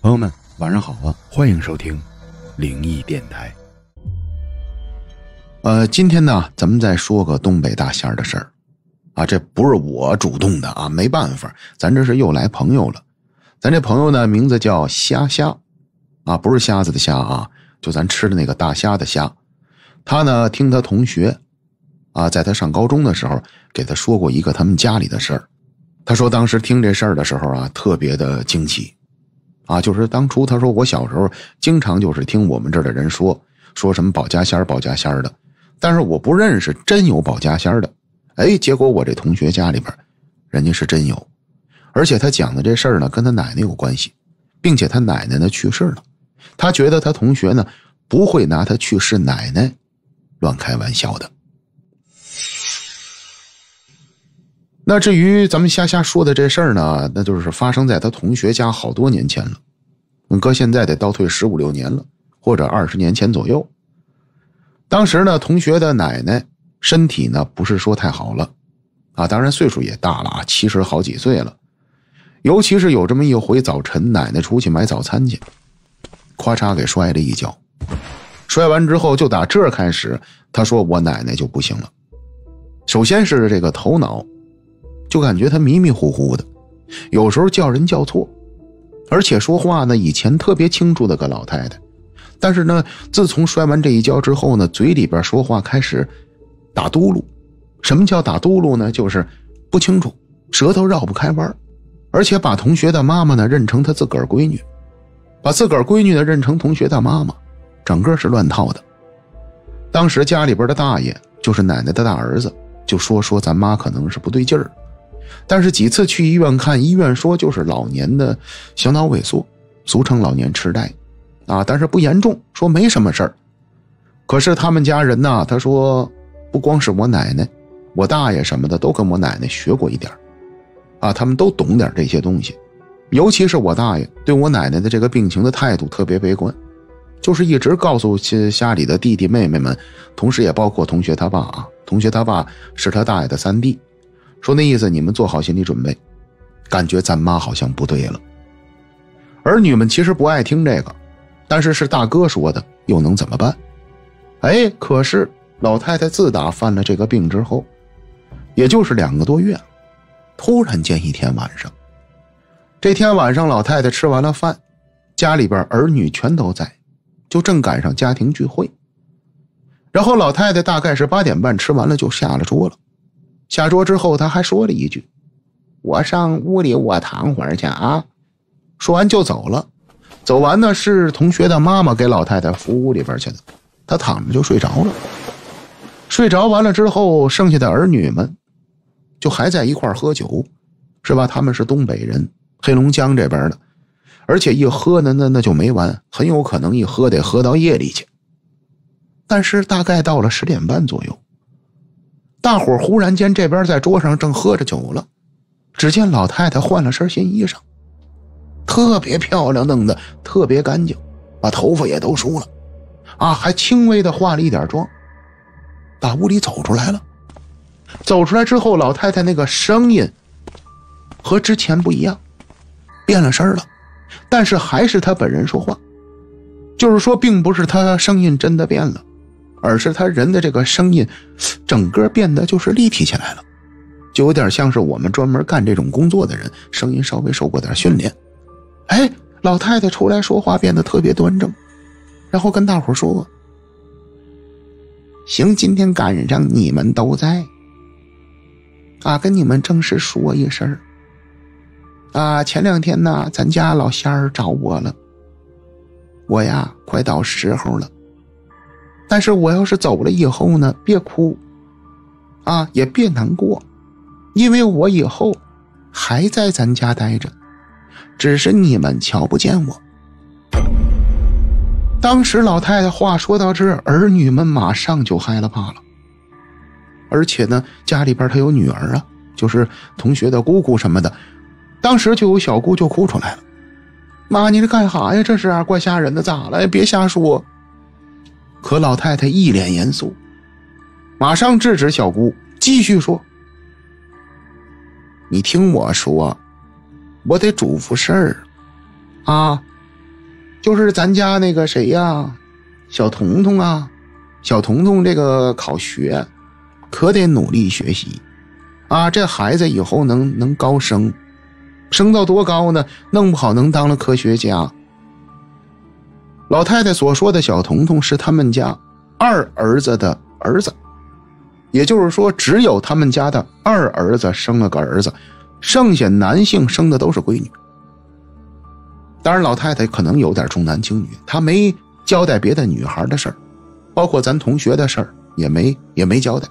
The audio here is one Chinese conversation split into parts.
朋友们晚上好啊，欢迎收听灵异电台。今天呢咱们再说个东北大仙儿的事儿啊，这不是我主动的啊，没办法，咱这是又来朋友了。咱这朋友呢名字叫虾啊，不是瞎子的虾啊，就咱吃的那个大虾的虾。他呢听他同学啊，在他上高中的时候给他说过一个他们家里的事儿。他说当时听这事儿的时候啊，特别的惊奇啊，就是当初他说我小时候经常就是听我们这儿的人说什么保家仙儿的，但是我不认识真有保家仙儿的。结果我这同学家里边人家是真有，而且他讲的这事儿呢跟他奶奶有关系，并且他奶奶呢去世了，他觉得他同学呢不会拿他去世奶奶乱开玩笑的。那至于咱们瞎说的这事儿呢，那就是发生在他同学家好多年前了，搁现在得倒退15、16年了，或者20年前左右。当时呢同学的奶奶身体呢不是说太好了啊，当然岁数也大了啊，70好几岁了。尤其是有这么一回早晨，奶奶出去买早餐去，咔嚓给摔了一跤。摔完之后就打这儿开始，他说我奶奶就不行了。首先是这个头脑就感觉他迷迷糊糊的，有时候叫人叫错，而且说话呢以前特别清楚的个老太太，但是呢自从摔完这一跤之后呢，嘴里边说话开始打嘟噜。什么叫打嘟噜呢？就是不清楚，舌头绕不开弯，而且把同学的妈妈呢认成他自个儿闺女，把自个儿闺女呢认成同学的妈妈，整个是乱套的。当时家里边的大爷就是奶奶的大儿子，就说咱妈可能是不对劲儿，但是几次去医院看，医院说就是老年的小脑萎缩，俗称老年痴呆啊，但是不严重，说没什么事儿。可是他们家人呢，他说不光是我奶奶，我大爷什么的都跟我奶奶学过一点啊，他们都懂点这些东西。尤其是我大爷对我奶奶的这个病情的态度特别悲观，就是一直告诉家里的弟弟妹妹们，同时也包括同学他爸啊，同学他爸是他大爷的三弟，说那意思你们做好心理准备，感觉咱妈好像不对了。儿女们其实不爱听这个，但是是大哥说的，又能怎么办？可是老太太自打犯了这个病之后，也就是2个多月，突然间一天晚上，这天晚上老太太吃完了饭，家里边儿女全都在，就正赶上家庭聚会。然后老太太大概是8点半吃完了就下了桌了。下桌之后她还说了一句，我上屋里我躺会儿去啊。说完就走了。走完呢是同学的妈妈给老太太扶屋里边去的，她躺着就睡着了。睡着完了之后，剩下的儿女们就还在一块喝酒，是吧？他们是东北人，黑龙江这边的，而且一喝呢那就没完，很有可能一喝得喝到夜里去。但是大概到了10点半左右，大伙忽然间这边在桌上正喝着酒了，只见老太太换了身新衣裳，特别漂亮，弄得特别干净，把头发也都梳了啊，还轻微的化了一点妆，打屋里走出来了。走出来之后，老太太那个声音和之前不一样，变了声了，但是还是她本人说话。就是说并不是她声音真的变了，而是她人的这个声音整个变得就是立体起来了，就有点像是我们专门干这种工作的人，声音稍微受过点训练。老太太出来说话变得特别端正，然后跟大伙说，行，今天赶上你们都在啊，跟你们正式说一声啊，前2天呢咱家老仙儿找我了，我呀快到时候了，但是我要是走了以后呢，别哭啊，也别难过，因为我以后还在咱家待着，只是你们瞧不见我。当时老太太话说到这儿，儿女们马上就害了怕了。而且呢家里边她有女儿啊，就是同学的姑姑什么的，当时就有小姑就哭出来了，妈你这干啥呀，这是啊，怪吓人的，咋了，别瞎说。可老太太一脸严肃，马上制止小姑，继续说，你听我说，我得嘱咐事儿啊，就是咱家那个谁呀，小彤彤啊，小彤彤这个考学可得努力学习啊，这孩子以后能高升，升到多高呢？弄不好能当了科学家。老太太所说的小彤彤是他们家二儿子的儿子，也就是说只有他们家的二儿子生了个儿子，剩下男性生的都是闺女。当然老太太可能有点重男轻女，她没交代别的女孩的事儿，包括咱同学的事儿也没交代，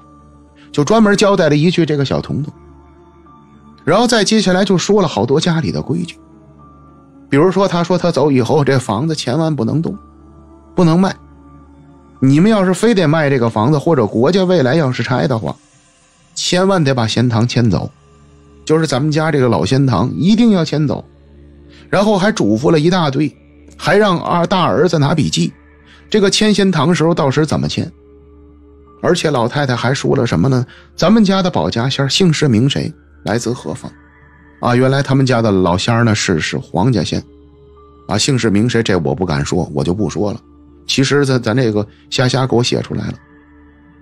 就专门交代了一句这个小彤彤。然后再接下来就说了好多家里的规矩，比如说他说他走以后这房子千万不能动，不能卖，你们要是非得卖这个房子，或者国家未来要是拆的话，千万得把仙堂迁走，就是咱们家这个老仙堂一定要迁走。然后还嘱咐了一大堆，还让大儿子拿笔记，这个迁仙堂时候到时怎么迁。而且老太太还说了什么呢？咱们家的保家仙姓氏名谁，来自何方啊？原来他们家的老仙呢是黄家仙啊，姓氏名谁这我不敢说，我就不说了。其实咱这个瞎给我写出来了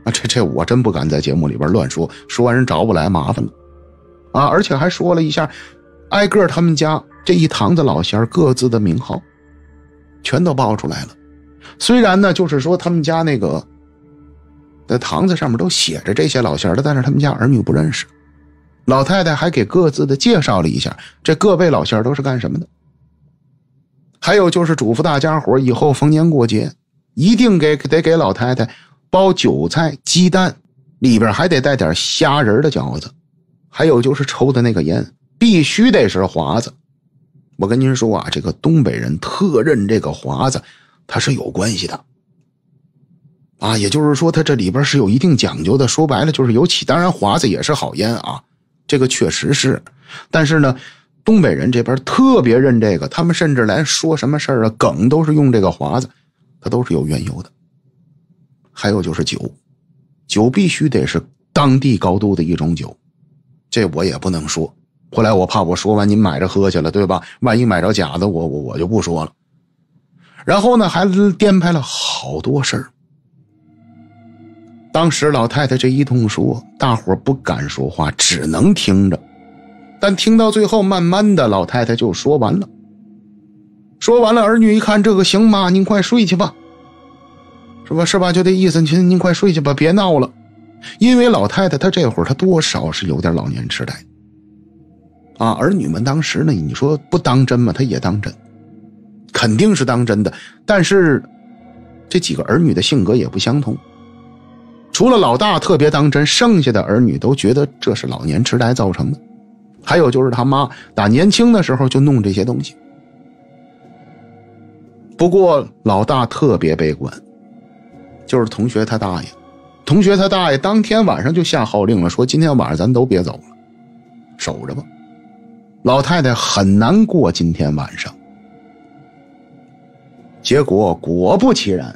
啊，这我真不敢在节目里边乱说，说完人找不来麻烦了啊！而且还说了一下挨个他们家这一堂子老仙各自的名号全都报出来了。虽然呢就是说他们家那个在堂子上面都写着这些老仙的，但是他们家儿女不认识。老太太还给各自的介绍了一下这各位老仙都是干什么的。还有就是嘱咐大家伙以后逢年过节一定得给老太太包韭菜鸡蛋，里边还得带点虾仁的饺子。还有就是抽的那个烟必须得是华子。我跟您说啊，这个东北人特认这个华子它是有关系的啊，也就是说它这里边是有一定讲究的，说白了就是有起。当然华子也是好烟啊，这个确实是，但是呢东北人这边特别认这个，他们甚至来说什么事儿啊梗都是用这个华子，它都是有缘由的。还有就是酒必须得是当地高度的一种酒，这我也不能说，后来我怕我说完您买着喝去了，对吧？万一买着假的我就不说了。然后呢还颠拍了好多事儿。当时老太太这一通说，大伙不敢说话，只能听着。但听到最后慢慢的老太太就说完了。说完了，儿女一看这个行吗？您快睡去吧，是吧？就这意思，您快睡去吧，别闹了。因为老太太她这会儿她多少是有点老年痴呆啊。儿女们当时呢，你说不当真吗？她也当真，肯定是当真的。但是这几个儿女的性格也不相同，除了老大特别当真，剩下的儿女都觉得这是老年痴呆造成的。还有就是他妈打年轻的时候就弄这些东西。不过老大特别悲观，就是同学他大爷当天晚上就下号令了，说今天晚上咱都别走了，守着吧。老太太很难过今天晚上。结果果不其然，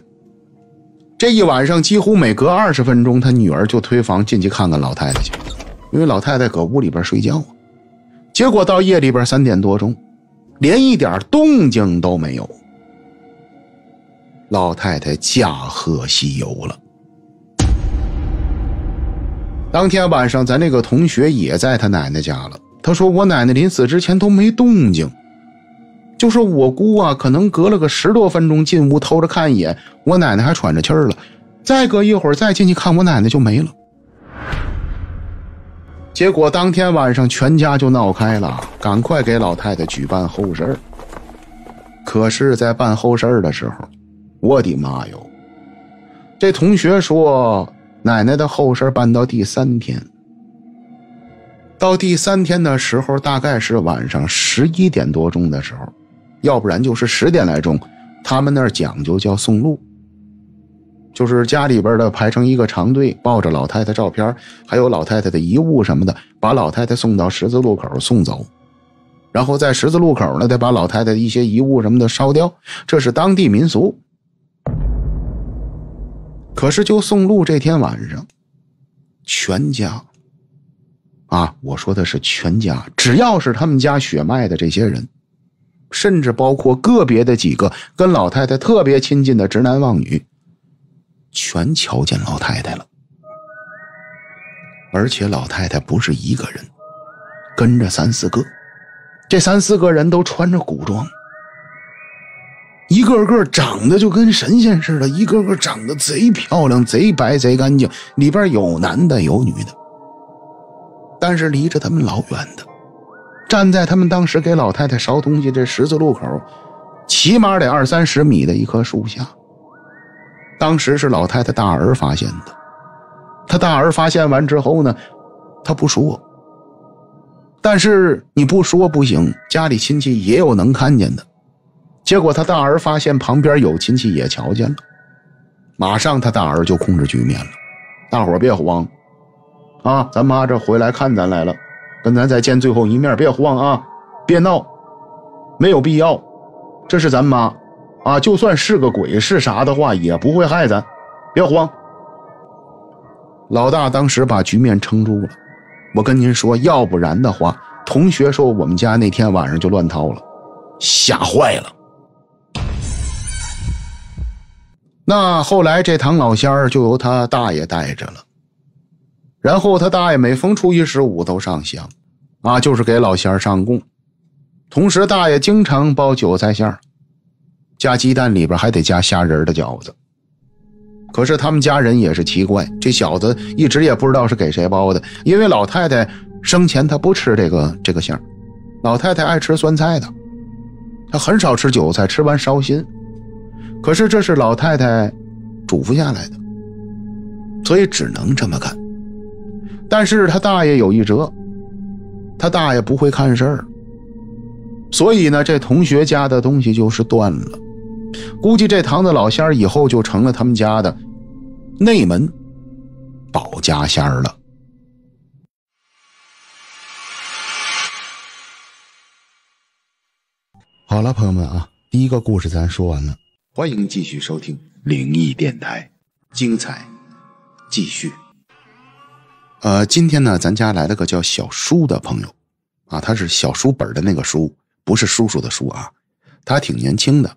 这一晚上几乎每隔20分钟他女儿就推房进去看看老太太去，因为老太太搁屋里边睡觉啊。结果到夜里边3点多钟，连一点动静都没有，老太太驾鹤西游了。当天晚上咱那个同学也在他奶奶家了，他说我奶奶临死之前都没动静，就说我姑啊可能隔了个10多分钟进屋偷着看一眼，我奶奶还喘着气儿了，再隔一会儿再进去看我奶奶就没了。结果当天晚上全家就闹开了，赶快给老太太举办后事。可是在办后事的时候，我的妈哟，这同学说奶奶的后事办到第3天，到第3天的时候大概是晚上11点多钟的时候，要不然就是10点来钟，他们那儿讲究叫送路，就是家里边的排成一个长队，抱着老太太照片还有老太太的遗物什么的，把老太太送到十字路口送走，然后在十字路口呢得把老太太的一些遗物什么的烧掉，这是当地民俗。可是就送路这天晚上，全家啊，我说的是全家，只要是他们家血脉的这些人甚至包括个别的几个跟老太太特别亲近的直男妄女，全瞧见老太太了。而且老太太不是一个人，跟着3、4个，这3、4个人都穿着古装，一个个长得就跟神仙似的，一个个长得贼漂亮，贼白贼干净，里边有男的有女的，但是离着他们老远的，站在他们当时给老太太烧东西这十字路口，起码得20、30米的一棵树下。当时是老太太大儿发现的，他大儿发现完之后呢，他不说，但是你不说不行，家里亲戚也有能看见的。结果他大儿发现旁边有亲戚也瞧见了，马上他大儿就控制局面了。大伙儿别慌啊，咱妈这回来看咱来了，跟咱再见最后一面，别慌啊，别闹，没有必要，这是咱妈啊，就算是个鬼是啥的话也不会害咱，别慌。老大当时把局面撑住了，我跟您说，要不然的话，同学说我们家那天晚上就乱套了，吓坏了。那后来这堂老仙儿就由他大爷带着了，然后他大爷每逢初一15都上香啊，就是给老仙儿上供。同时大爷经常包韭菜馅儿，加鸡蛋，里边还得加虾仁的饺子。可是他们家人也是奇怪，这小子一直也不知道是给谁包的，因为老太太生前她不吃这个馅儿，老太太爱吃酸菜的，她很少吃韭菜，吃完烧心。可是这是老太太嘱咐下来的，所以只能这么干。但是他大爷有一辙，他大爷不会看事儿，所以呢，这同学家的东西就是断了。估计这堂的老仙儿以后就成了他们家的内门保家仙儿了。好了，朋友们啊，第一个故事咱说完了，欢迎继续收听灵异电台，精彩继续。今天呢，咱家来了个叫小叔的朋友啊，他是小书本的那个书，不是叔叔的叔啊，他挺年轻的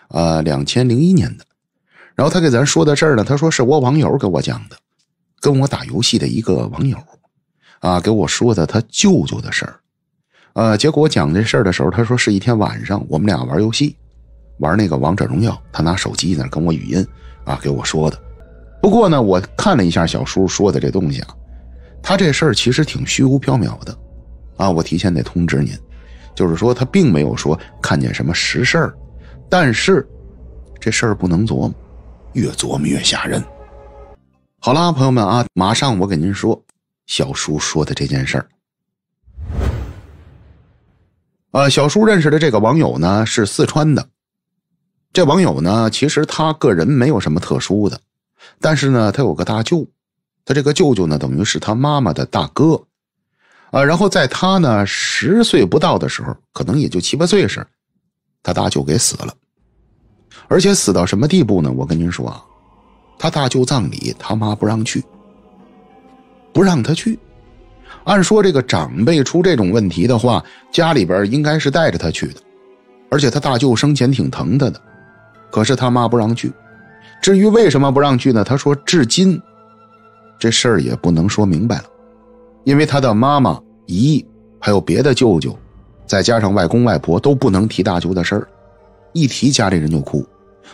，2001年的。然后他给咱说的事儿呢，他说是我网友给我讲的，跟我打游戏的一个网友啊，给我说的他舅舅的事儿。结果我讲这事儿的时候，他说是一天晚上我们俩玩游戏，玩那个王者荣耀，他拿手机呢跟我语音啊给我说的。不过呢，我看了一下小叔说的这东西啊，他这事儿其实挺虚无缥缈的啊，我提前得通知您，就是说他并没有说看见什么实事儿，但是这事儿不能琢磨，越琢磨越吓人。好啦，朋友们啊，马上我给您说小叔说的这件事儿。小叔认识的这个网友呢是四川的，这网友呢其实他个人没有什么特殊的，但是呢他有个大舅，他这个舅舅呢等于是他妈妈的大哥。然后在他呢10岁不到的时候，可能也就7、8岁时，他大舅给死了。而且死到什么地步呢？我跟您说啊，他大舅葬礼他妈不让去，不让他去。按说这个长辈出这种问题的话，家里边应该是带着他去的，而且他大舅生前挺疼他的，可是他妈不让去。至于为什么不让去呢？他说至今这事儿也不能说明白了，因为他的妈妈、姨还有别的舅舅，再加上外公外婆都不能提大舅的事儿，一提家里人就哭。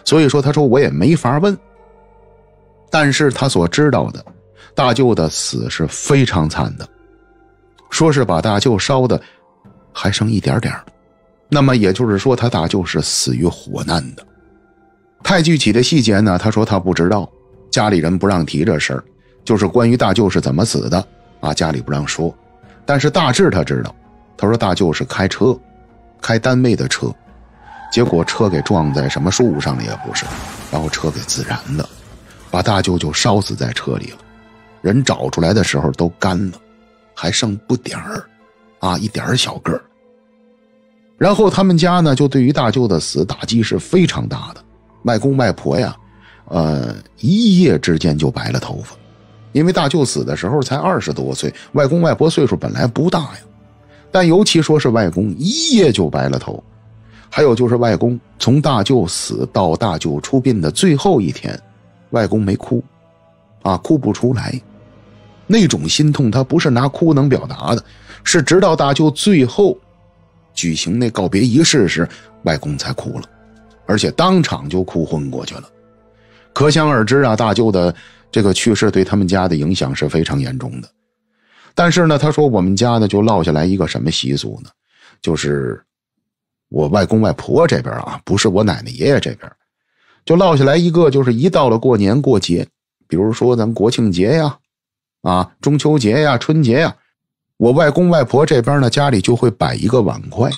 所以说他说我也没法问。但是他所知道的，大舅的死是非常惨的，说是把大舅烧的还剩一点点，那么也就是说他大舅是死于火难的。太具体的细节呢，他说他不知道，家里人不让提这事儿，就是关于大舅是怎么死的啊，家里不让说。但是大致他知道，他说大舅是开车，开单位的车，结果车给撞在什么树上了也不是，然后车给自燃了，把大舅就烧死在车里了。人找出来的时候都干了，还剩不点儿啊，一点小个儿。然后他们家呢就对于大舅的死打击是非常大的，外公外婆呀一夜之间就白了头发。因为大舅死的时候才20多岁，外公外婆岁数本来不大呀，但尤其说是外公一夜就白了头。还有就是外公从大舅死到大舅出殡的最后一天，外公没哭哭不出来。那种心痛他不是拿哭能表达的，是直到大舅最后举行那告别仪式时，外公才哭了，而且当场就哭昏过去了。可想而知大舅的这个去世对他们家的影响是非常严重的。但是呢，他说我们家呢就落下来一个什么习俗呢，就是我外公外婆这边不是我奶奶爷爷这边，就落下来一个，就是一到了过年过节，比如说咱国庆节呀中秋节呀春节呀，我外公外婆这边呢家里就会摆一个碗筷，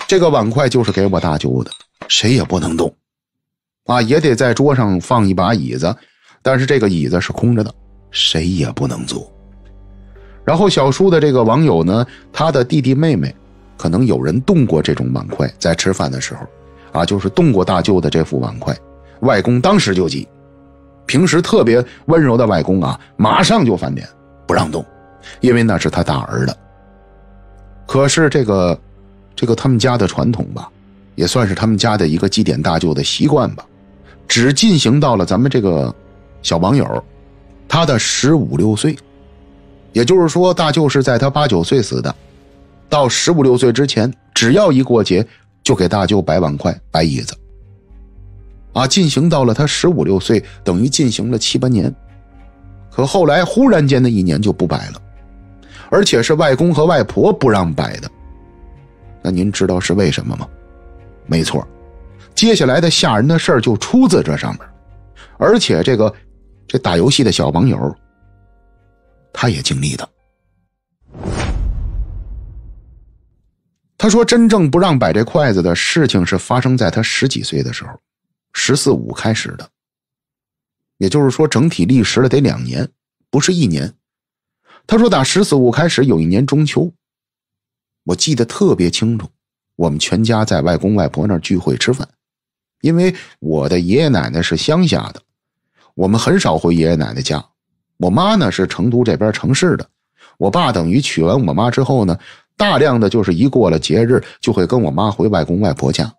这个碗筷就是给我大舅的，谁也不能动也得在桌上放一把椅子，但是这个椅子是空着的，谁也不能坐。然后小叔的这个网友呢，他的弟弟妹妹可能有人动过这种碗筷，在吃饭的时候就是动过大舅的这副碗筷，外公当时就急，平时特别温柔的外公马上就翻脸不让动，因为那是他大儿的。可是这个他们家的传统吧，也算是他们家的一个祭奠大舅的习惯吧，只进行到了咱们这个小网友他的15、16岁，也就是说大舅是在他8、9岁死的，到15、16岁之前，只要一过节就给大舅摆碗筷摆椅子进行到了他15、16岁，等于进行了7、8年。可后来忽然间的一年就不摆了，而且是外公和外婆不让摆的。那您知道是为什么吗？没错，接下来的吓人的事儿就出自这上面。而且这打游戏的小网友他也经历的。他说真正不让摆这筷子的事情是发生在他10几岁的时候，14、15开始的，也就是说整体历时了得2年，不是1年。他说打14、15开始，有一年中秋，我记得特别清楚，我们全家在外公外婆那儿聚会吃饭。因为我的爷爷奶奶是乡下的，我们很少回爷爷奶奶家，我妈呢是成都这边城市的，我爸等于娶完我妈之后呢，大量的就是一过了节日就会跟我妈回外公外婆家。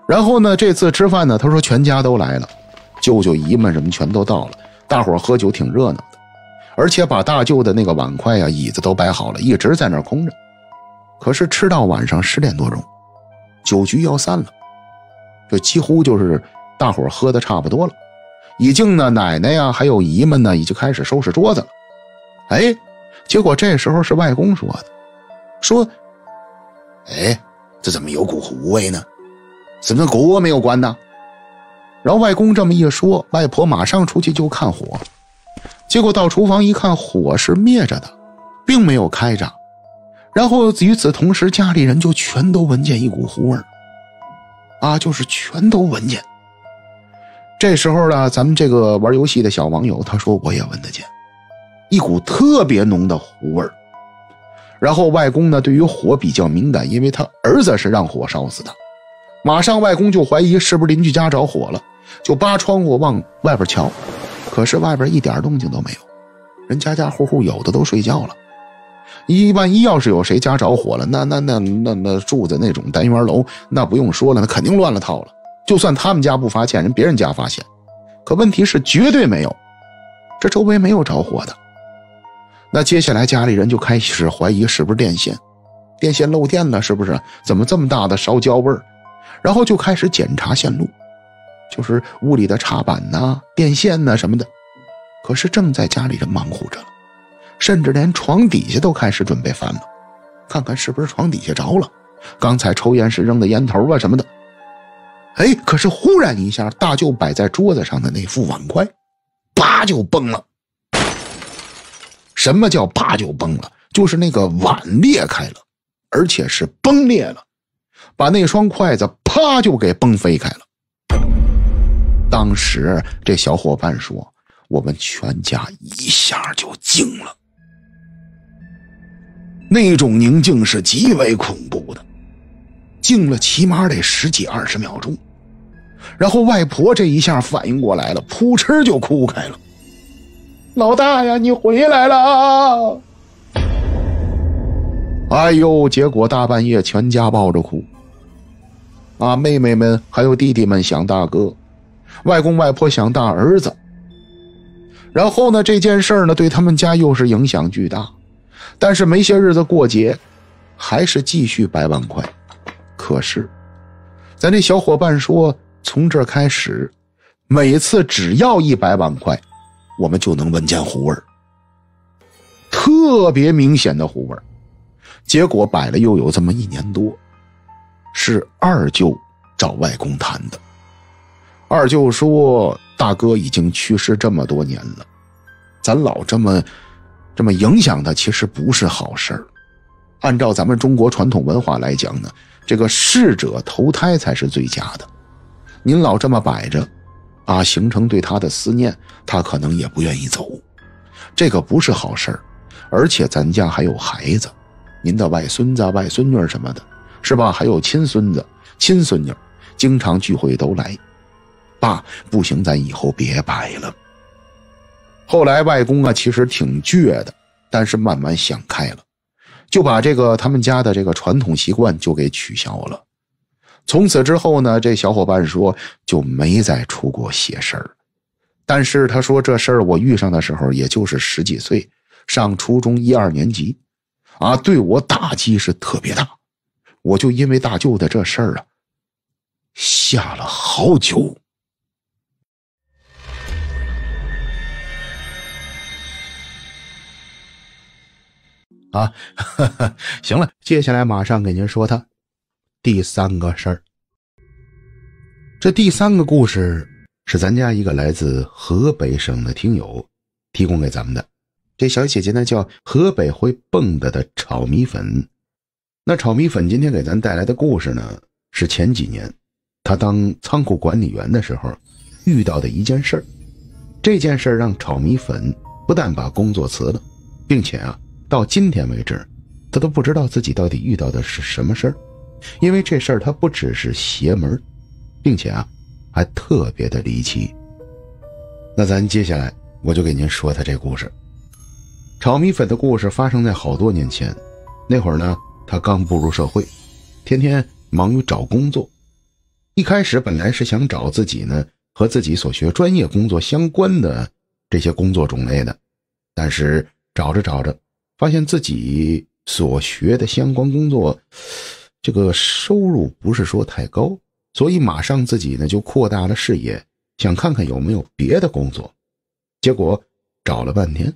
然后呢这次吃饭呢，他说全家都来了，舅舅姨们什么全都到了，大伙儿喝酒挺热闹的，而且把大舅的那个碗筷椅子都摆好了，一直在那儿空着。可是吃到晚上10点多钟，酒局要散了，就几乎就是大伙儿喝的差不多了，已经呢奶奶还有姨们呢已经开始收拾桌子了。结果这时候是外公说的，说这怎么有股糊味呢？怎么锅没有关呢？然后外公这么一说，外婆马上出去就看火，结果到厨房一看，火是灭着的，并没有开着。然后与此同时，家里人就全都闻见一股糊味就是全都闻见。这时候呢，咱们这个玩游戏的小网友他说我也闻得见一股特别浓的糊味。然后外公呢对于火比较敏感，因为他儿子是让火烧死的，马上外公就怀疑是不是邻居家着火了，就扒窗户往外边瞧，可是外边一点动静都没有，人家家户户有的都睡觉了。万一要是有谁家着火了，那住的那种单元楼，那不用说了，那肯定乱了套了。就算他们家不发现，人别人家发现，可问题是绝对没有，这周围没有着火的。那接下来家里人就开始怀疑是不是电线漏电了，是不是？怎么这么大的烧焦味儿？然后就开始检查线路，就是屋里的插板电线什么的。可是正在家里人忙活着了，甚至连床底下都开始准备翻了，看看是不是床底下着了，刚才抽烟时扔的烟头什么的。可是忽然一下，大舅摆在桌子上的那副碗筷啪就崩了。什么叫啪就崩了？就是那个碗裂开了，而且是崩裂了，把那双筷子啪就给崩飞开了。当时这小伙伴说，我们全家一下就静了，那种宁静是极为恐怖的，静了起码得10几20秒钟。然后外婆这一下反应过来了，扑哧就哭开了，老大呀，你回来了！结果大半夜全家抱着哭，啊，妹妹们还有弟弟们想大哥，外公外婆想大儿子。然后呢，这件事呢对他们家又是影响巨大，但是没些日子过节，还是继续100万块。可是咱这小伙伴说，从这开始每次只要100万块，我们就能闻见糊味儿，特别明显的糊味儿。结果摆了又有这么1年多，是二舅找外公谈的。二舅说，大哥已经去世这么多年了，咱老这么影响他，其实不是好事儿。按照咱们中国传统文化来讲呢，这个逝者投胎才是最佳的。您老这么摆着啊，形成对他的思念，他可能也不愿意走，这个不是好事儿。而且咱家还有孩子，您的外孙子外孙女什么的，是吧？还有亲孙子亲孙女，经常聚会都来。爸，不行，咱以后别摆了。后来外公啊其实挺倔的，但是慢慢想开了，就把这个他们家的这个传统习惯就给取消了。从此之后呢，这小伙伴说就没再出过邪事儿。但是他说这事儿我遇上的时候也就是10几岁，上初中1、2年级啊，对我打击是特别大。我就因为大舅的这事儿啊，吓了好久。啊，行了，接下来马上给您说他第3个事儿。这第3个故事是咱家一个来自河北省的听友提供给咱们的。这小姐姐呢叫河北会蹦的炒米粉。那炒米粉今天给咱带来的故事呢，是前几年她当仓库管理员的时候遇到的一件事儿。这件事儿让炒米粉不但把工作辞了，并且啊到今天为止他都不知道自己到底遇到的是什么事儿。因为这事儿他不只是邪门，并且啊还特别的离奇。那咱接下来我就给您说他这故事。炒米粉的故事发生在好多年前，那会儿呢他刚步入社会，天天忙于找工作。一开始本来是想找自己呢和自己所学专业工作相关的这些工作种类的，但是找着找着发现自己所学的相关工作这个收入不是说太高，所以马上自己呢就扩大了视野，想看看有没有别的工作。结果找了半天，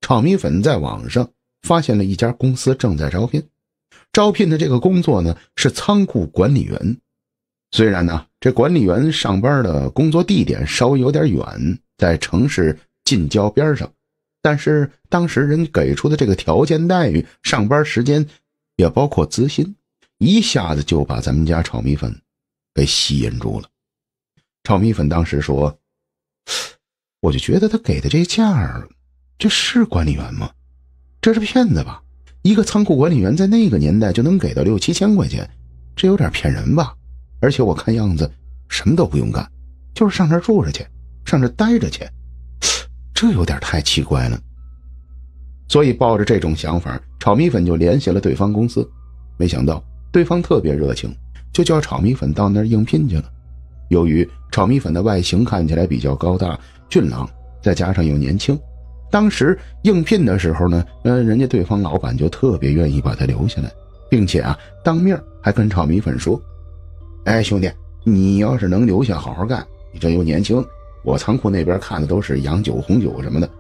炒米粉在网上发现了一家公司正在招聘。招聘的这个工作呢是仓库管理员。虽然呢这管理员上班的工作地点稍微有点远，在城市近郊边上，但是当时人给出的这个条件待遇，上班时间也包括资薪，一下子就把咱们家炒米粉给吸引住了。炒米粉当时说，我就觉得他给的这价，这是管理员吗？这是骗子吧？一个仓库管理员在那个年代就能给到6、7千块钱，这有点骗人吧？而且我看样子什么都不用干，就是上这儿住着去，上这儿待着去，这有点太奇怪了。所以抱着这种想法，炒米粉就联系了对方公司。没想到对方特别热情，就叫炒米粉到那儿应聘去了。由于炒米粉的外形看起来比较高大俊朗，再加上又年轻，当时应聘的时候呢，人家对方老板就特别愿意把他留下来，并且啊当面还跟炒米粉说，哎兄弟，你要是能留下好好干，你这又年轻，我仓库那边看的都是洋酒红酒什么的，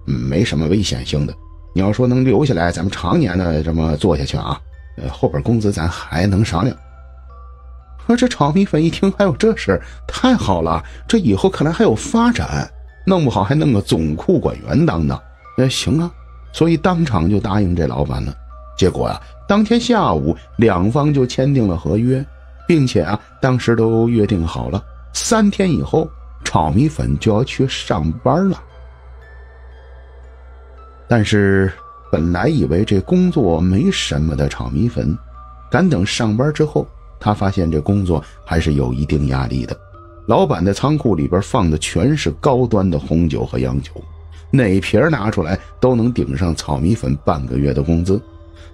没什么危险性的，你要说能留下来，咱们常年的这么做下去啊，后边工资咱还能商量。可这炒米粉一听还有这事，太好了，这以后看来还有发展，弄不好还弄个总库管员当当。行啊，所以当场就答应这老板了。结果啊，当天下午两方就签订了合约，并且啊，当时都约定好了，3天以后炒米粉就要去上班了。但是本来以为这工作没什么的炒米粉，赶等上班之后，他发现这工作还是有一定压力的。老板的仓库里边放的全是高端的红酒和洋酒，哪瓶拿出来都能顶上炒米粉半个月的工资。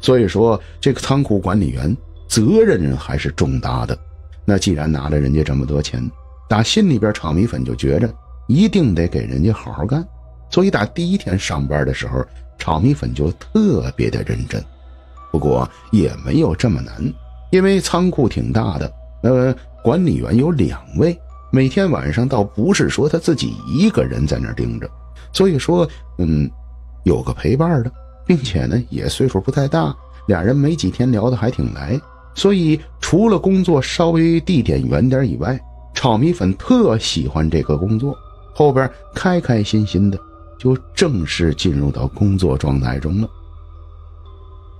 所以说这个仓库管理员责任还是重大的，那既然拿了人家这么多钱，打心里边炒米粉就觉着一定得给人家好好干，所以打第一天上班的时候，炒米粉就特别的认真。不过也没有这么难，因为仓库挺大的，管理员有2位，每天晚上倒不是说他自己一个人在那儿盯着，所以说有个陪伴的，并且呢也岁数不太大，俩人没几天聊得还挺来，所以除了工作稍微地点远点以外，炒米粉特喜欢这个工作，后边开开心心的就正式进入到工作状态中了。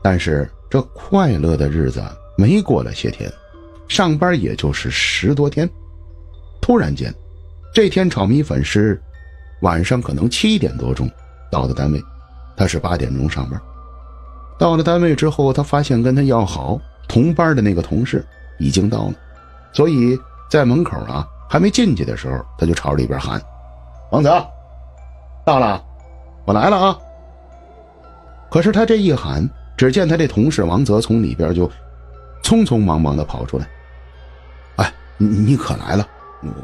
但是这快乐的日子没过了些天，上班也就是10多天，突然间这天炒米粉是晚上可能7点多钟到的单位，他是8点钟上班。到了单位之后，他发现跟他要好同班的那个同事已经到了，所以在门口还没进去的时候，他就朝里边喊：王泽到了，我来了啊。可是他这一喊，只见他这同事王泽从里边就匆匆忙忙的跑出来：哎，你可来了，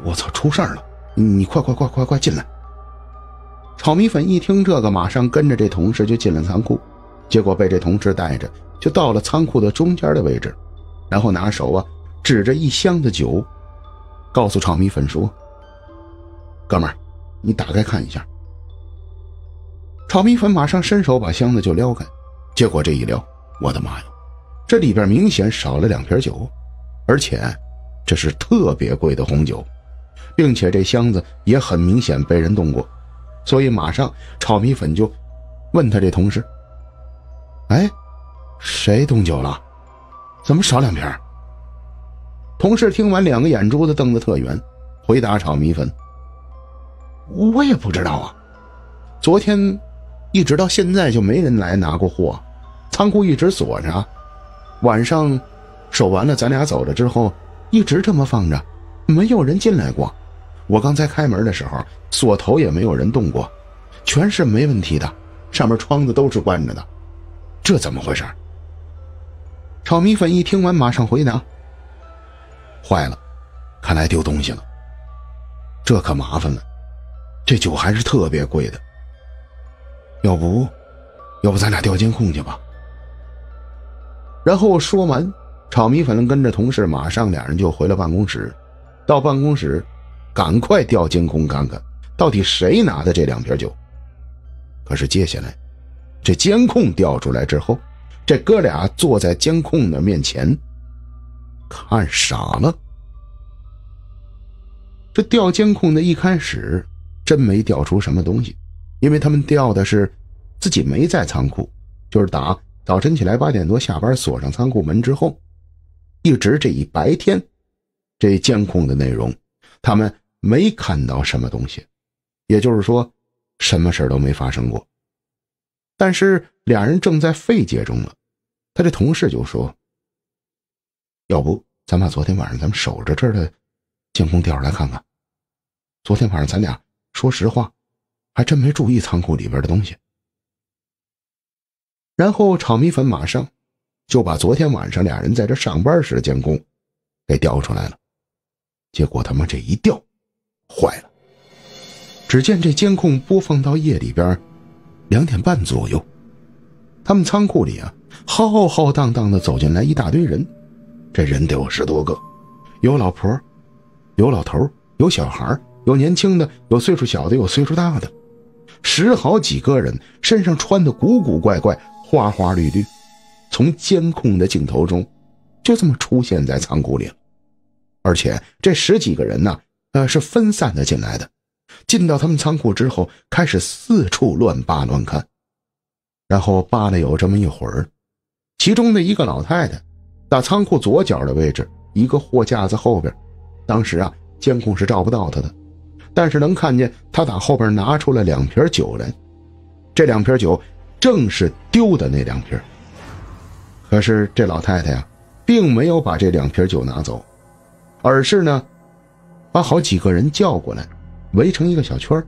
我操，出事了，你快进来。炒米粉一听这个，马上跟着这同事就进了仓库，结果被这同事带着就到了仓库的中间的位置，然后拿手指着一箱子酒，告诉炒米粉说：哥们儿，你打开看一下。炒米粉马上伸手把箱子就撩开，结果这一撩，我的妈呀，这里边明显少了2瓶酒，而且这是特别贵的红酒，并且这箱子也很明显被人动过，所以马上炒米粉就问他这同事：哎，谁动酒了？怎么少2瓶？同事听完2个眼珠子瞪得特圆，回答炒米粉：我也不知道啊，昨天一直到现在就没人来拿过货，仓库一直锁着，晚上守完了咱俩走了之后一直这么放着，没有人进来过，我刚才开门的时候锁头也没有人动过，全是没问题的，上面窗子都是关着的，这怎么回事？炒米粉一听完马上回答：坏了，看来丢东西了，这可麻烦了，这酒还是特别贵的，要不咱俩调监控去吧。然后说完，炒米粉跟着同事马上俩人就回了办公室，到办公室赶快调监控看看到底谁拿的这2瓶酒。可是接下来这监控调出来之后，这哥俩坐在监控的面前看傻了。这调监控的一开始真没调出什么东西，因为他们调的是自己没在仓库，就是打早晨起来8点多下班锁上仓库门之后，一直这一白天这监控的内容他们没看到什么东西，也就是说什么事都没发生过。但是俩人正在费解中了，他这同事就说：要不咱把昨天晚上咱们守着这儿的监控调出来看看，昨天晚上咱俩说实话还真没注意仓库里边的东西。然后炒米粉马上就把昨天晚上俩人在这上班时的监控给调出来了，结果他们这一调坏了，只见这监控播放到夜里边2点半左右，他们仓库里浩浩荡荡的走进来一大堆人，这人得有10多个，有老婆，有老头，有小孩，有年轻的，有岁数小的，有岁数大的，10好几个人身上穿的古古怪怪，花花绿绿，从监控的镜头中就这么出现在仓库里了。而且这10几个人是分散的进来的，进到他们仓库之后开始四处乱扒乱看，然后扒了有这么一会儿，其中的一个老太太打仓库左脚的位置一个货架子后边，当时监控是照不到她的，但是能看见她打后边拿出了2瓶酒来，这2瓶酒正是丢的那2瓶。可是这老太太并没有把这2瓶酒拿走，而是把好几个人叫过来，围成一个小圈，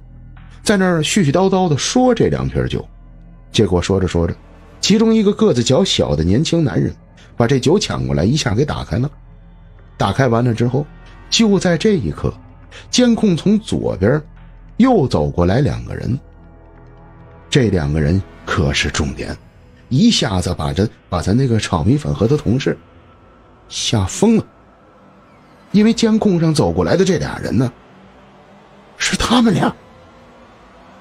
在那儿絮絮叨叨的说这2瓶酒。结果说着说着，其中一个个子较小的年轻男人把这酒抢过来，一下给打开了。打开完了之后，就在这一刻，监控从左边又走过来2个人。这2个人可是重点，一下子把咱那个炒米粉和他同事吓疯了。因为监控上走过来的这俩人呢，是他们俩，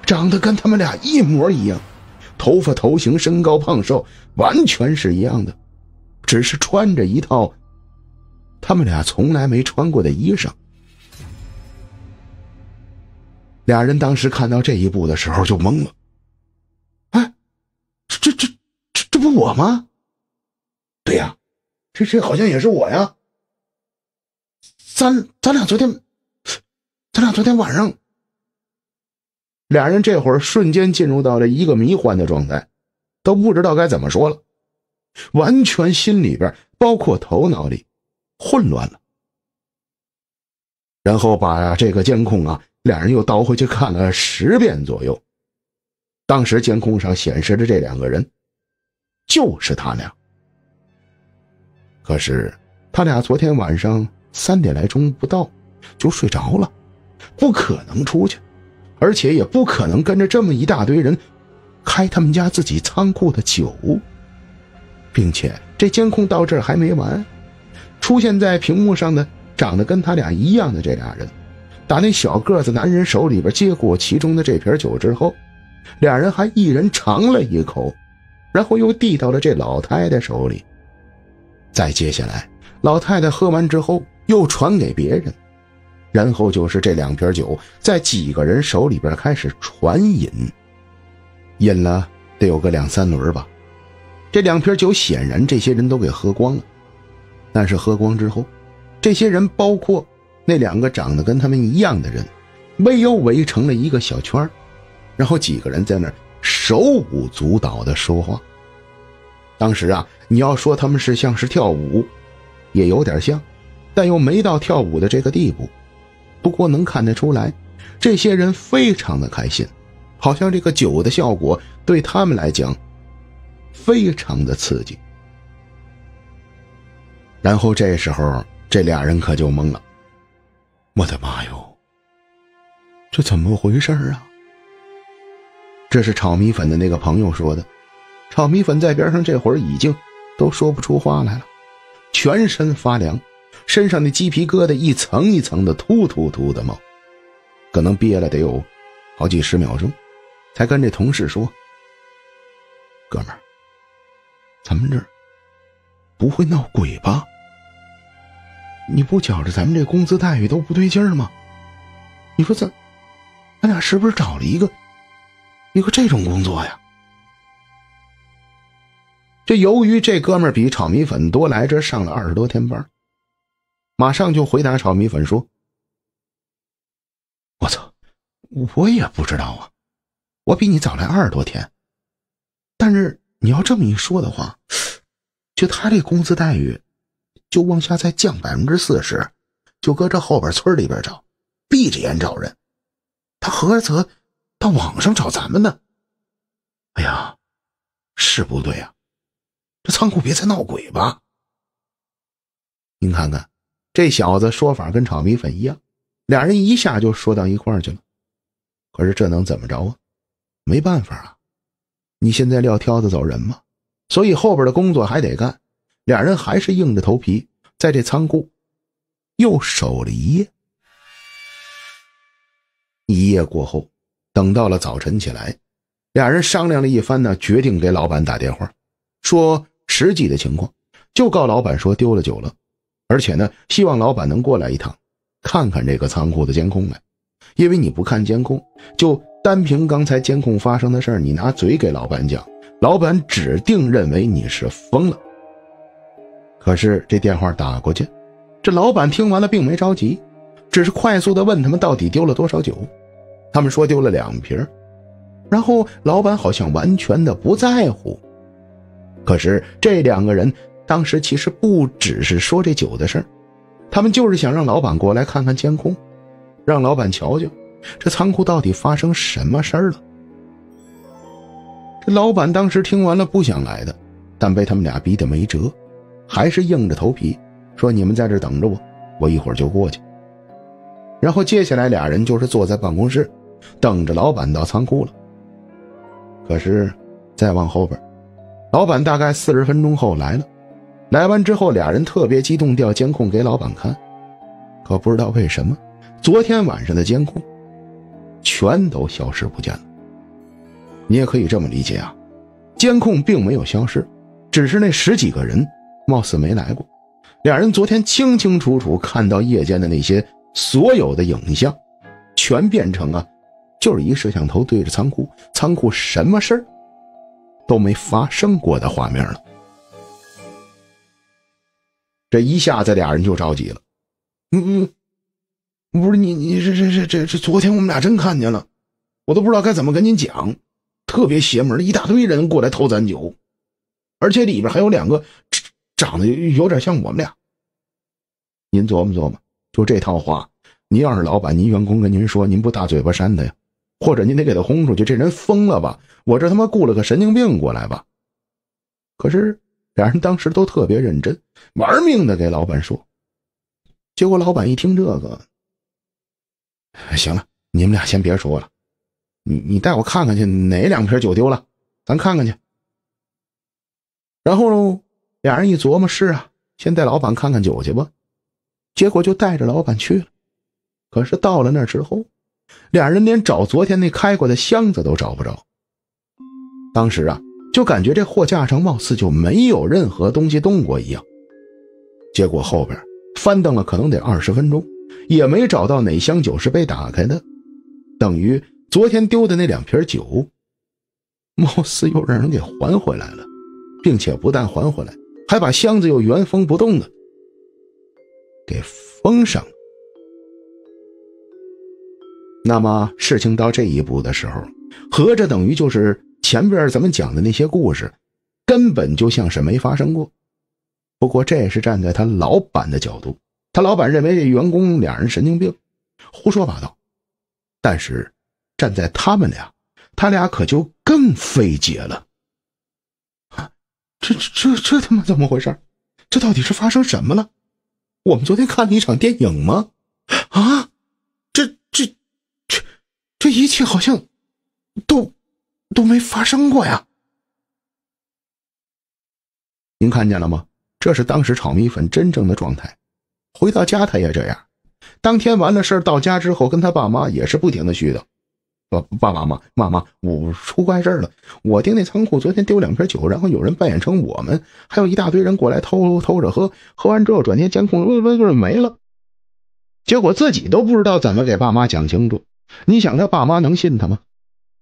长得跟他们俩一模一样，头发、头型、身高、胖瘦完全是一样的，只是穿着一套他们俩从来没穿过的衣裳。俩人当时看到这一步的时候就懵了，哎，这不我吗？对呀，这好像也是我呀。咱俩昨天晚上。俩人这会儿瞬间进入到了一个迷幻的状态，都不知道该怎么说了，完全心里边包括头脑里混乱了。然后把这个监控俩人又倒回去看了10遍左右。当时监控上显示的这2个人就是他俩。可是他俩昨天晚上3点来钟不到就睡着了，不可能出去，而且也不可能跟着这么一大堆人开他们家自己仓库的酒。并且这监控到这儿还没完，出现在屏幕上的长得跟他俩一样的这俩人，打那小个子男人手里边接过其中的这瓶酒之后，俩人还一人尝了一口，然后又递到了这老太太手里。再接下来老太太喝完之后又传给别人，然后就是这2瓶酒在几个人手里边开始传饮，饮了得有个2、3轮吧。这2瓶酒显然这些人都给喝光了，但是喝光之后，这些人包括那2个长得跟他们一样的人，又围成了一个小圈，然后几个人在那儿手舞足蹈的说话。当时你要说他们是像是跳舞，也有点像，但又没到跳舞的这个地步。不过能看得出来，这些人非常的开心，好像这个酒的效果对他们来讲非常的刺激。然后这时候这俩人可就懵了，我的妈哟，这怎么回事啊？这是炒米粉的那个朋友说的。炒米粉在边上这会儿已经都说不出话来了，全身发凉，身上的鸡皮疙瘩一层一层的突的冒，可能憋了得有好几10秒钟，才跟这同事说，哥们儿，咱们这儿不会闹鬼吧？你不觉着咱们这工资待遇都不对劲儿吗？你说咱俩是不是找了一个这种工作呀？这由于这哥们儿比炒米粉多来这上了20多天班，马上就回答炒米粉说，我操，我也不知道啊，我比你早来20多天，但是你要这么一说的话，就他这工资待遇就往下再降40%，就搁这后边村里边找，闭着眼找人，他何则到网上找咱们呢？哎呀，是不对啊，这仓库别再闹鬼吧。您看看这小子说法跟炒米粉一样，俩人一下就说到一块儿去了。可是这能怎么着啊？没办法啊，你现在撂挑子走人嘛，所以后边的工作还得干。俩人还是硬着头皮在这仓库又守了一夜。一夜过后，等到了早晨起来，俩人商量了一番呢，决定给老板打电话，说实际的情况，就告老板说丢了酒了，而且呢，希望老板能过来一趟，看看这个仓库的监控来。因为你不看监控，就单凭刚才监控发生的事儿，你拿嘴给老板讲，老板指定认为你是疯了。可是这电话打过去，这老板听完了并没着急，只是快速地问他们到底丢了多少酒。他们说丢了2瓶，然后老板好像完全的不在乎。可是这2个人当时其实不只是说这酒的事儿，他们就是想让老板过来看看监控，让老板瞧瞧这仓库到底发生什么事儿了。这老板当时听完了不想来的，但被他们俩逼得没辙，还是硬着头皮说你们在这等着我一会儿就过去。然后接下来俩人就是坐在办公室等着老板到仓库了。可是再往后边，老板大概40分钟后来了，来完之后俩人特别激动，调监控给老板看。可不知道为什么昨天晚上的监控全都消失不见了。你也可以这么理解啊，监控并没有消失，只是那10几个人貌似没来过。俩人昨天清清楚楚看到夜间的那些所有的影像全变成就是一摄像头对着仓库什么事儿都没发生过的画面了。这一下子俩人就着急了。不是你这昨天我们俩真看见了，我都不知道该怎么跟您讲，特别邪门的一大堆人过来偷咱酒，而且里边还有2个长得有点像我们俩。您琢磨琢磨，就这套话，您要是老板，您员工跟您说，您不大嘴巴扇他呀？或者您得给他轰出去，这人疯了吧？我这他妈雇了个神经病过来吧？可是俩人当时都特别认真，玩命的给老板说。结果老板一听这个，行了，你们俩先别说了，你带我看看去，哪2瓶酒丢了，咱看看去。然后俩人一琢磨，是啊，先带老板看看酒去吧。结果就带着老板去了。可是到了那之后，俩人连找昨天那开过的箱子都找不着。当时就感觉这货架上貌似就没有任何东西动过一样。结果后边翻腾了可能得20分钟，也没找到哪箱酒是被打开的，等于昨天丢的那2瓶酒貌似又让人给还回来了，并且不但还回来，还把箱子又原封不动的给封上了。那么事情到这一步的时候，合着等于就是前边咱们讲的那些故事根本就像是没发生过。不过这是站在他老板的角度，他老板认为这员工俩人神经病，胡说八道。但是站在他们俩，他俩可就更费解了。这他妈怎么回事？这到底是发生什么了？我们昨天看了一场电影吗？这一切好像都没发生过呀。您看见了吗？这是当时炒米粉真正的状态。回到家他也这样，当天完了事到家之后跟他爸妈也是不停的絮叨。爸爸妈，我出怪事了，我听那仓库昨天丢2瓶酒，然后有人扮演成我们，还有一大堆人过来偷着喝，喝完之后转天监控没了。结果自己都不知道怎么给爸妈讲清楚，你想他爸妈能信他吗？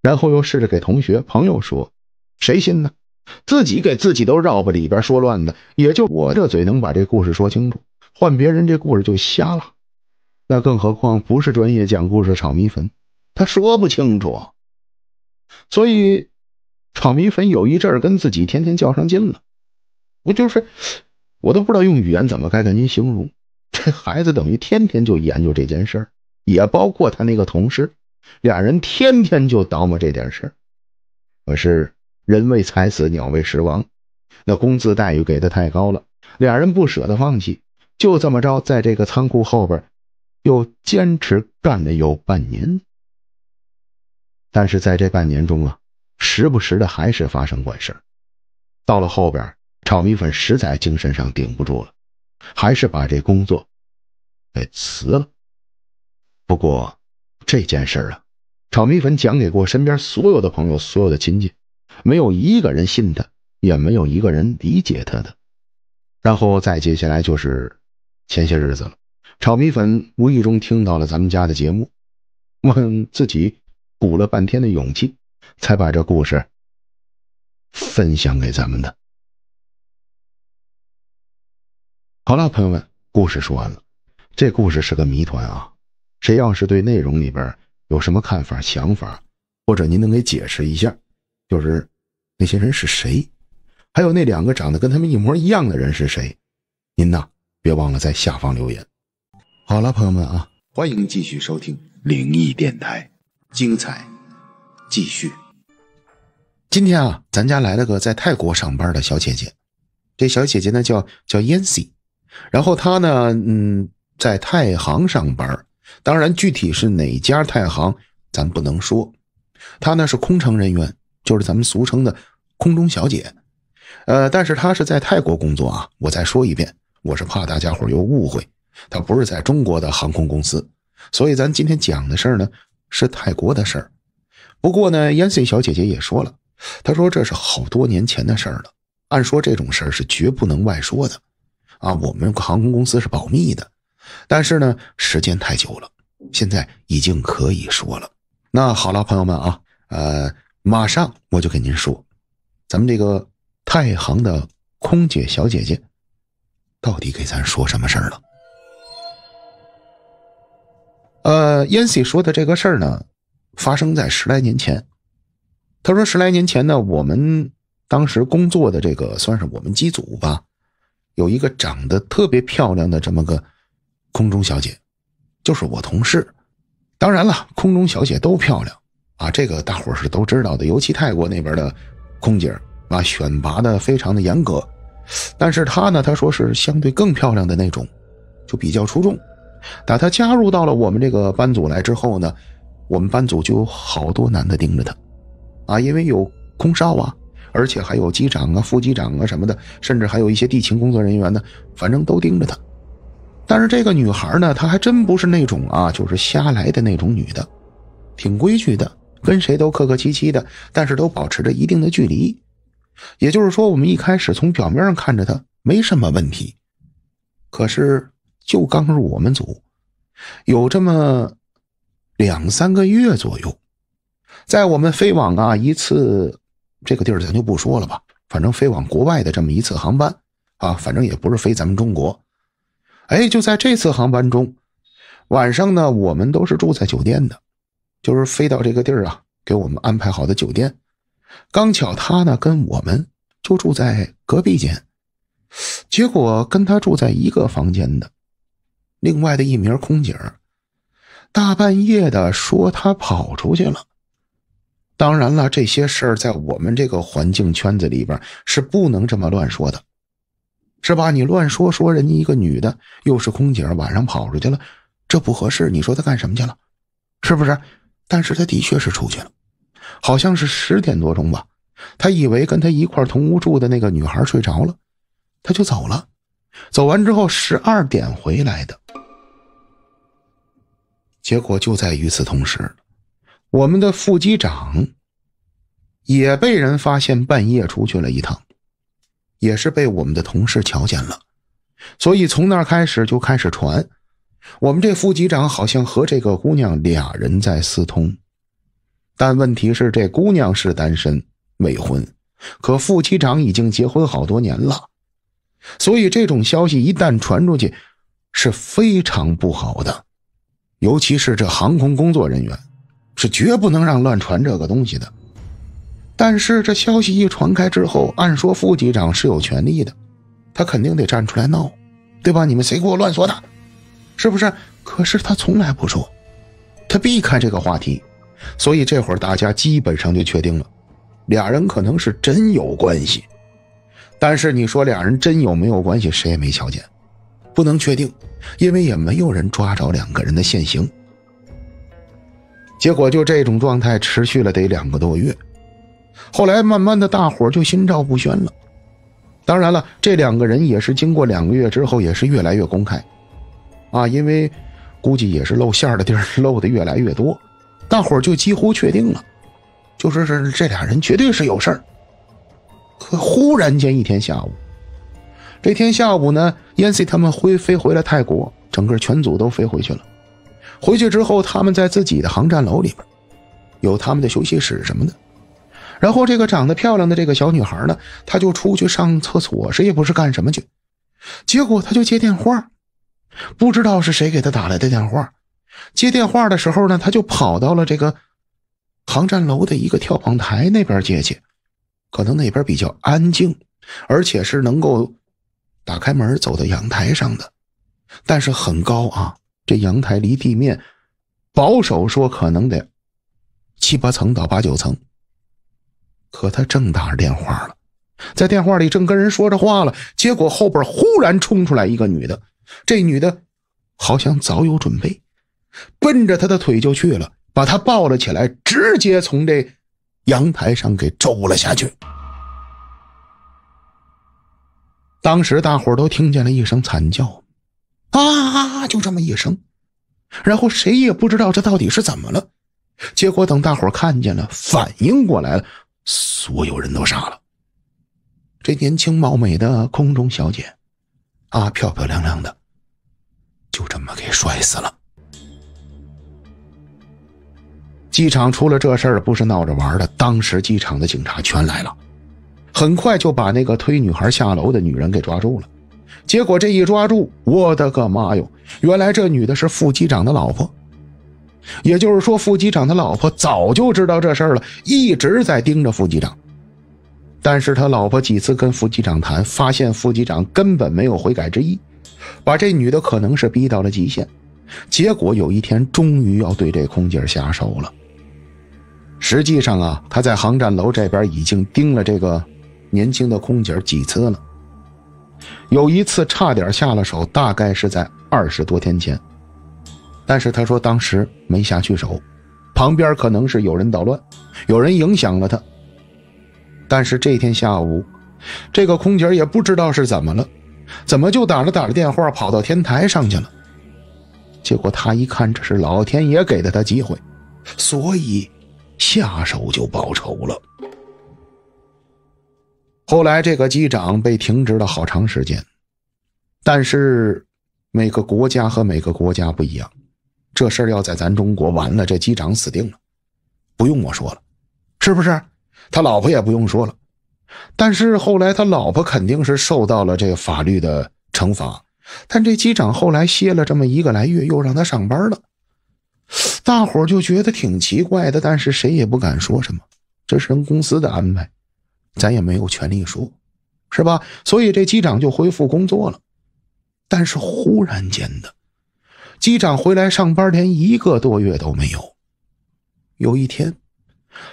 然后又试着给同学朋友说，谁信呢？自己给自己都绕吧里边说乱的，也就我这嘴能把这故事说清楚，换别人这故事就瞎了。那更何况不是专业讲故事炒米粉，他说不清楚。所以炒米粉有一阵儿跟自己天天较上劲了。我都不知道用语言怎么该跟您形容，这孩子等于天天就研究这件事儿，也包括他那个同事，俩人天天就叨磨这点事儿。可是人为财死，鸟为食亡，那工资待遇给的太高了，俩人不舍得放弃，就这么着在这个仓库后边又坚持干了有半年。但是在这半年中时不时的还是发生怪事。到了后边，炒米粉实在精神上顶不住了，还是把这工作给辞了。不过这件事炒米粉讲给过身边所有的朋友，所有的亲戚，没有一个人信他，也没有一个人理解他的。然后再接下来就是前些日子了，炒米粉无意中听到了咱们家的节目，问自己鼓了半天的勇气，才把这故事分享给咱们的。好了，朋友们，故事说完了。这故事是个谜团谁要是对内容里边有什么看法想法，或者您能给解释一下，就是那些人是谁，还有那2个长得跟他们一模一样的人是谁，您别忘了在下方留言。好了，朋友们欢迎继续收听灵异电台，精彩继续。今天咱家来了个在泰国上班的小姐姐，这小姐姐呢叫 Yancy，然后他呢，在太行上班，当然具体是哪家太行咱不能说。他呢是空乘人员，就是咱们俗称的空中小姐。但是他是在泰国工作啊，我再说一遍，我是怕大家伙有误会，他不是在中国的航空公司，所以咱今天讲的事儿呢是泰国的事儿。不过呢，Yancy 小姐姐也说了，她说这是好多年前的事儿了，按说这种事儿是绝不能外说的啊，我们航空公司是保密的。但是呢，时间太久了，现在已经可以说了。那好了，朋友们啊，马上我就跟您说，咱们这个太行的空姐小姐姐到底给咱说什么事儿了。Yancy 说的这个事儿呢，发生在10来年前。他说10来年前呢，我们当时工作的这个算是我们机组吧，有一个长得特别漂亮的这么个空中小姐，就是我同事。当然了，空中小姐都漂亮啊，这个大伙是都知道的，尤其泰国那边的空姐啊，选拔的非常的严格。但是她呢，她说是相对更漂亮的那种，就比较出众。打她加入到了我们这个班组来之后呢，我们班组就有好多男的盯着她啊，因为有空少啊，而且还有机长啊、副机长啊什么的，甚至还有一些地勤工作人员呢，反正都盯着她。但是这个女孩呢，她还真不是那种啊，就是瞎来的那种女的，挺规矩的，跟谁都客客气气的，但是都保持着一定的距离。也就是说，我们一开始从表面上看着她没什么问题，可是就刚入我们组，有这么2、3个月左右，在我们飞往啊一次，这个地儿咱就不说了吧，反正飞往国外的这么一次航班啊，反正也不是飞咱们中国。就在这次航班中，晚上呢我们都是住在酒店的，就是飞到这个地儿啊，给我们安排好的酒店。刚巧他呢跟我们就住在隔壁间，结果跟他住在一个房间的另外的一名空姐大半夜的说他跑出去了。当然了，这些事儿在我们这个环境圈子里边是不能这么乱说的，是吧？你乱说人家一个女的又是空姐晚上跑出去了，这不合适，你说她干什么去了？是不是？但是她的确是出去了，好像是10点多钟吧，他以为跟他一块同屋住的那个女孩睡着了，他就走了，走完之后12点回来的。结果就在与此同时，我们的副机长也被人发现半夜出去了一趟，也是被我们的同事瞧见了。所以从那儿开始就开始传，我们这副机长好像和这个姑娘俩人在私通。但问题是这姑娘是单身未婚，可副机长已经结婚好多年了，所以这种消息一旦传出去是非常不好的，尤其是这航空工作人员是绝不能让乱传这个东西的。但是这消息一传开之后，按说副机长是有权利的，他肯定得站出来闹，对吧？你们谁给我乱说的，是不是？可是他从来不说，他避开这个话题。所以这会儿大家基本上就确定了，俩人可能是真有关系。但是你说俩人真有没有关系，谁也没瞧见，不能确定，因为也没有人抓着2个人的现行。结果就这种状态持续了得2个多月，后来慢慢的大伙就心照不宣了。当然了，这2个人也是经过2个月之后也是越来越公开啊，因为估计也是露馅的地儿露的越来越多，大伙就几乎确定了，就是这俩人绝对是有事儿。可忽然间一天下午，这天下午呢，Yancy 他们飞回了泰国，整个全组都飞回去了。回去之后，他们在自己的航站楼里边，有他们的休息室什么的。然后这个长得漂亮的这个小女孩呢，她就出去上厕所，谁也不是干什么去。结果她就接电话，不知道是谁给她打来的电话。接电话的时候呢，她就跑到了这个航站楼的一个眺望台那边接去，可能那边比较安静，而且是能够打开门走到阳台上的，但是很高啊，这阳台离地面保守说可能得7、8层到8、9层。可他正打着电话了，在电话里正跟人说着话了，结果后边忽然冲出来一个女的，这女的好像早有准备，奔着他的腿就去了，把他抱了起来，直接从这阳台上给揍了下去。当时大伙都听见了一声惨叫，啊，就这么一声，然后谁也不知道这到底是怎么了。结果等大伙看见了，反应过来了，所有人都傻了。这年轻貌美的空中小姐啊，漂漂亮亮的，就这么给摔死了。机场出了这事儿不是闹着玩的，当时机场的警察全来了，很快就把那个推女孩下楼的女人给抓住了。结果这一抓住，我的个妈哟，原来这女的是副机长的老婆。也就是说，副机长的老婆早就知道这事儿了，一直在盯着副机长。但是他老婆几次跟副机长谈，发现副机长根本没有悔改之意，把这女的可能是逼到了极限。结果有一天终于要对这空姐下手了。实际上啊，他在航站楼这边已经盯了这个年轻的空姐几次了。有一次差点下了手，大概是在20多天前。但是他说当时没下去手，旁边可能是有人捣乱，有人影响了他。但是这天下午，这个空姐也不知道是怎么了，怎么就打着电话跑到天台上去了。结果他一看，这是老天爷给了他机会，所以下手就报仇了。后来这个机长被停职了好长时间，但是每个国家和每个国家不一样，这事儿要在咱中国完了，这机长死定了，不用我说了，是不是？他老婆也不用说了。但是后来他老婆肯定是受到了这个法律的惩罚，但这机长后来歇了这么1个来月，又让他上班了。大伙就觉得挺奇怪的，但是谁也不敢说什么，这是人公司的安排，咱也没有权利说，是吧？所以这机长就恢复工作了。但是忽然间的，机长回来上班连1个多月都没有。有一天，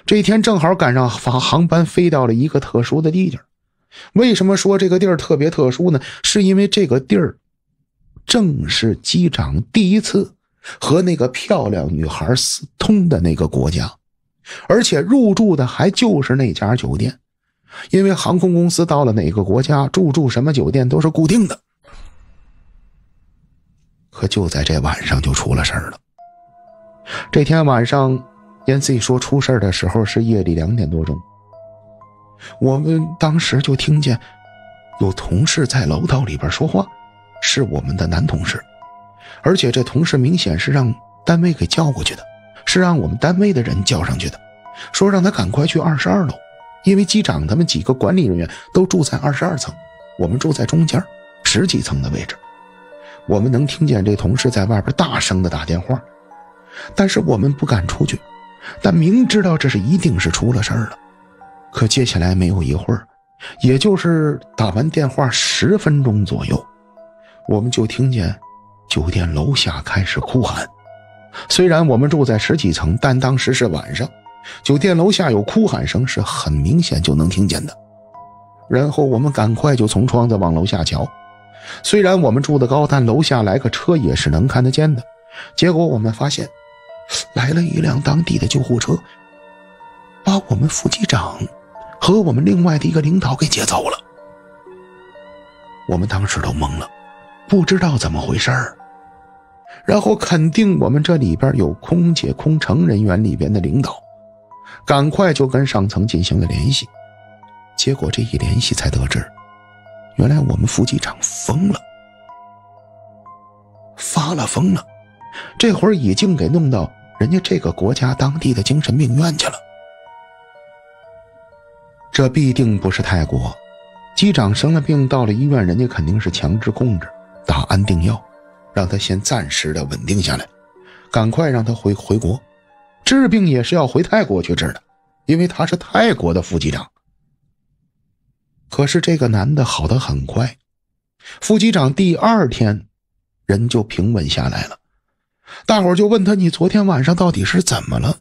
这一天正好赶上航班飞到了一个特殊的地方。为什么说这个地儿特别特殊呢？是因为这个地儿正是机长第一次和那个漂亮女孩私通的那个国家，而且入住的还就是那家酒店。因为航空公司到了哪个国家住什么酒店都是固定的。可就在这晚上就出了事儿了。这天晚上Yancy 说出事的时候是夜里2点多钟，我们当时就听见有同事在楼道里边说话，是我们的男同事，而且这同事明显是让单位给叫过去的，是让我们单位的人叫上去的，说让他赶快去22楼，因为机长他们几个管理人员都住在22层，我们住在中间10几层的位置。我们能听见这同事在外边大声的打电话，但是我们不敢出去，但明知道这是一定是出了事儿了。可接下来没有一会儿，也就是打完电话10分钟左右，我们就听见酒店楼下开始哭喊。虽然我们住在10几层，但当时是晚上，酒店楼下有哭喊声是很明显就能听见的。然后我们赶快就从窗子往楼下瞧，虽然我们住得高，但楼下来个车也是能看得见的。结果我们发现来了一辆当地的救护车，把我们副机长和我们另外的一个领导给接走了。我们当时都懵了，不知道怎么回事儿。然后肯定我们这里边有空姐空乘人员里边的领导，赶快就跟上层进行了联系。结果这一联系才得知，原来我们副机长疯了，发了疯了，这会儿已经给弄到人家这个国家当地的精神病院去了。这必定不是泰国，机长生了病到了医院，人家肯定是强制控制，打安定药，让他先暂时的稳定下来，赶快让他回国。治病也是要回泰国去治的，因为他是泰国的副机长。可是这个男的好得很快，副机长第2天人就平稳下来了。大伙就问他，你昨天晚上到底是怎么了？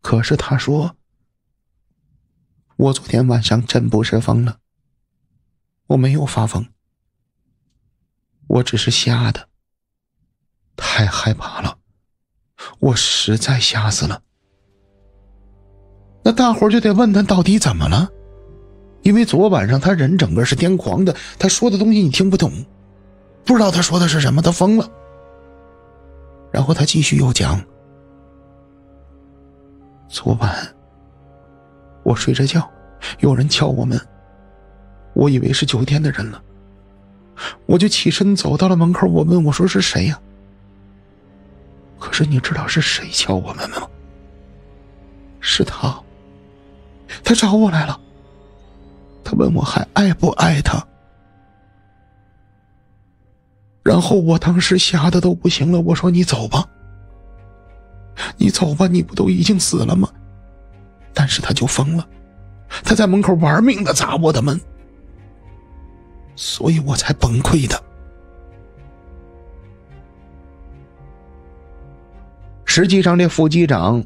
可是他说，我昨天晚上真不是疯了，我没有发疯，我只是吓的，太害怕了，我实在吓死了。那大伙就得问他到底怎么了，因为昨晚上他人整个是癫狂的，他说的东西你听不懂，不知道他说的是什么，他疯了。然后他继续又讲，昨晚我睡着觉，有人敲我门，我以为是酒店的人了，我就起身走到了门口，我问我说是谁呀？可是你知道是谁敲我门吗？是他，他找我来了，他问我还爱不爱他。然后我当时吓得都不行了，我说你走吧，你走吧，你不都已经死了吗？但是他就疯了，他在门口玩命的砸我的门，所以我才崩溃的。实际上这副机长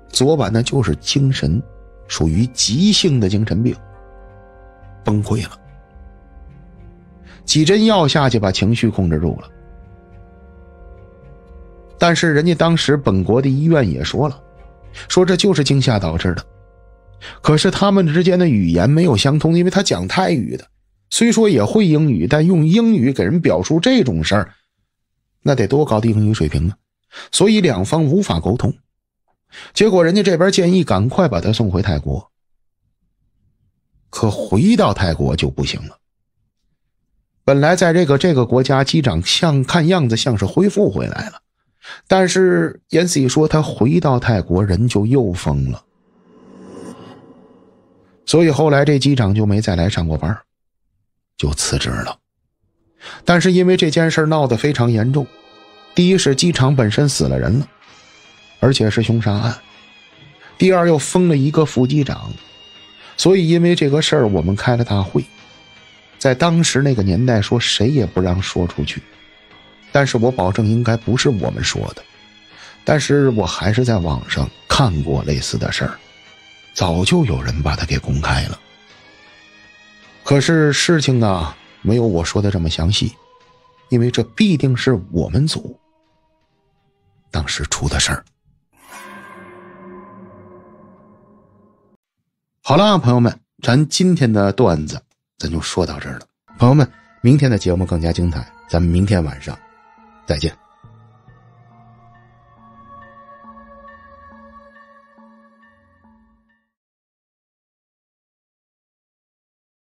昨晚呢就是精神属于急性的精神病，崩溃了，几针药下去把情绪控制住了。但是人家当时本国的医院也说了，说这就是惊吓导致的。可是他们之间的语言没有相通，因为他讲泰语的，虽说也会英语，但用英语给人表述这种事儿，那得多高的英语水平啊！所以两方无法沟通。结果人家这边建议赶快把他送回泰国，可回到泰国就不行了。本来在这个国家机长看样子像是恢复回来了，但是延禧说他回到泰国人就又疯了，所以后来这机长就没再来上过班，就辞职了。但是因为这件事闹得非常严重，第一是机场本身死了人了，而且是凶杀案，第二又封了一个副机长，所以因为这个事儿我们开了大会，在当时那个年代说谁也不让说出去，但是我保证应该不是我们说的，但是我还是在网上看过类似的事儿，早就有人把它给公开了。可是事情啊没有我说的这么详细，因为这必定是我们组当时出的事儿。好了，朋友们，咱今天的段子咱就说到这儿了。朋友们，明天的节目更加精彩，咱们明天晚上再见。